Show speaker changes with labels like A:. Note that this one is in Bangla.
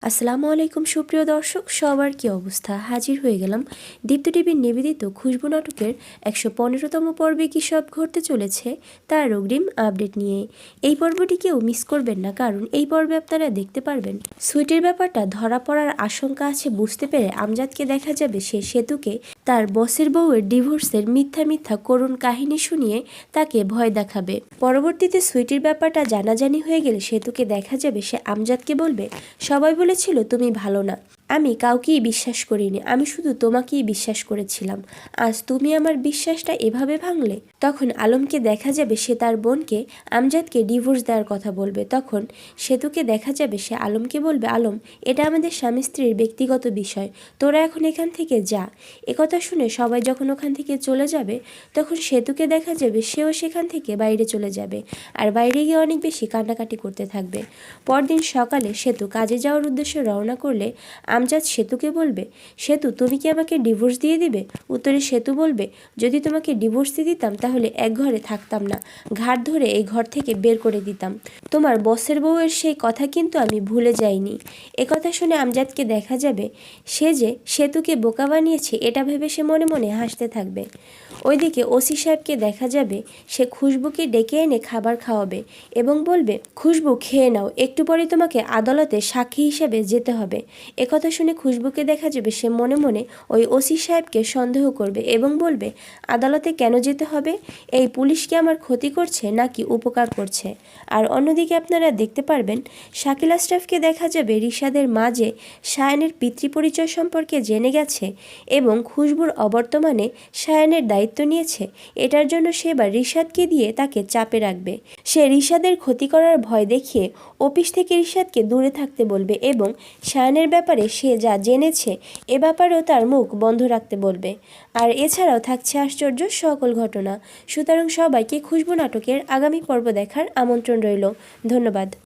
A: আসসালামু আলাইকুম সুপ্রিয় দর্শক, সবার কি অবস্থা? হাজির হয়ে গেলাম দীপ্ত টিভির নিবেদিত খুশবু নাটকের ১১৫তম পর্বে কী সব ঘটতে চলেছে তার অগ্রিম আপডেট নিয়ে। এই পর্বটি কেউ মিস করবেন না, কারণ এই পর্বে আপনারা দেখতে পারবেন সুইটির ব্যাপারটা ধরা পড়ার আশঙ্কা আছে বুঝতে পেরে আমজাদকে দেখা যাবে সে সেতুকে তার বসের বউয়ের ডিভোর্সের মিথ্যা মিথ্যা করুণ কাহিনী শুনিয়ে তাকে ভয় দেখাবে। পরবর্তীতে সুইটির ব্যাপারটা জানাজানি হয়ে গেলে সেতুকে দেখা যাবে সে আমজাদকে বলবে, সবাই বলেছিল তুমি ভালো না, আমি কাউকেই বিশ্বাস করিনি, আমি শুধু তোমাকেই বিশ্বাস করেছিলাম, আজ তুমি আমার বিশ্বাসটা এভাবে ভাঙলে। তখন আলমকে দেখা যাবে সে তার বোনকে আমজাদকে ডিভোর্স দেওয়ার কথা বলবে। তখন সেতুকে দেখা যাবে সে আলমকে বলবে, আলম, এটা আমাদের স্বামী স্ত্রীর ব্যক্তিগত বিষয়, তোরা এখন এখান থেকে যা। একথা শুনে সবাই যখন ওখান থেকে চলে যাবে তখন সেতুকে দেখা যাবে সেও সেখান থেকে বাইরে চলে যাবে, আর বাইরে গিয়ে অনেক বেশি কান্নাকাটি করতে থাকবে। পরদিন সকালে সেতু কাজে যাওয়ার উদ্দেশ্যে রওনা করলে আমজাদ সেতুকে বলবে, সেতু, তুমি কি আমাকে ডিভোর্স দিয়ে দিবে? উত্তরে সেতু বলবে, যদি তোমাকে ডিভোর্স দিয়ে দিতাম তাহলে এক ঘরে থাকতাম না, ঘাট ধরে এই ঘর থেকে বের করে দিতাম। তোমার বসের বউয়ের সেই কথা কিন্তু আমি ভুলে যাইনি। একথা শুনে আমজাদকে দেখা যাবে সে যে সেতুকে বোকা বানিয়েছে এটা ভেবে সে মনে মনে হাসতে থাকবে। ওইদিকে ওসি সাহেবকে দেখা যাবে সে খুশবুকে ডেকে এনে খাবার খাওয়াবে এবং বলবে, খুশবু খেয়ে নাও, একটু পরে তোমাকে আদালতে সাক্ষী হিসেবে যেতে হবে। একথা শুনে খুশবুকে দেখা যাবে সে মনে মনে ওই ওসি সাহেবকে সন্দেহ করবে এবং বলবে, আদালতে কেন যেতে হবে? এই পুলিশ কি আমার ক্ষতি করছে নাকি উপকার করছে? আর অন্যদিকে আপনারা দেখতে পারবেন শাকিল আশরাফকে দেখা যাবে রিশাদের মাঝে সায়ানের পিতৃপরিচয় সম্পর্কে জেনে গেছে এবং খুশবুর অবর্তমানে সায়ানের দায়িত্ব নিয়েছে। এটার জন্য সে এবার রিশাদকে দিয়ে তাকে চাপে রাখবে। সে রিশাদের ক্ষতি করার ভয় দেখিয়ে অফিস থেকে রিশাদকে দূরে থাকতে বলবে এবং সায়ানের ব্যাপারে সে যা জেনেছে এ ব্যাপারেও তার মুখ বন্ধ রাখতে বলবে। আর এছাড়াও থাকছে আশ্চর্য সকল ঘটনা। সুতরাং সবাইকে খুশবু নাটকের আগামী পর্ব দেখার আমন্ত্রণ রইল। ধন্যবাদ।